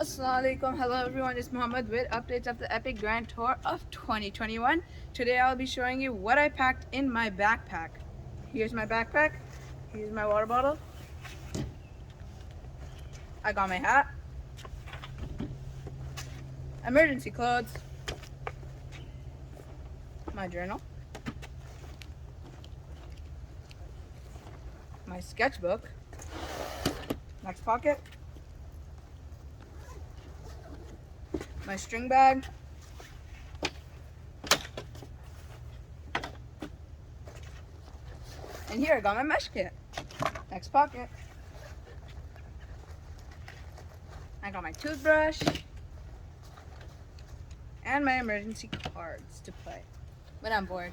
Assalamualaikum. Hello everyone, it's Muhammad with updates of the Epic Grand Tour of 2021. Today I'll be showing you what I packed in my backpack. Here's my backpack. Here's my water bottle. I got my hat. Emergency clothes. My journal. My sketchbook. Next pocket. My string bag. And here I got my mesh kit. Next pocket. I got my toothbrush and my emergency cards to play when I'm bored.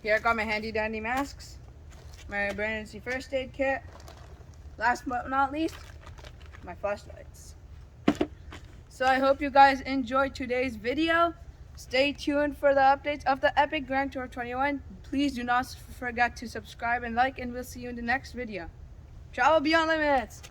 Here I got my handy dandy masks, my emergency first aid kit, last but not least, my flashlights. So I hope you guys enjoyed today's video. Stay tuned for the updates of the Epic Grand Tour 21. Please do not forget to subscribe and like, and we'll see you in the next video. Travel beyond limits!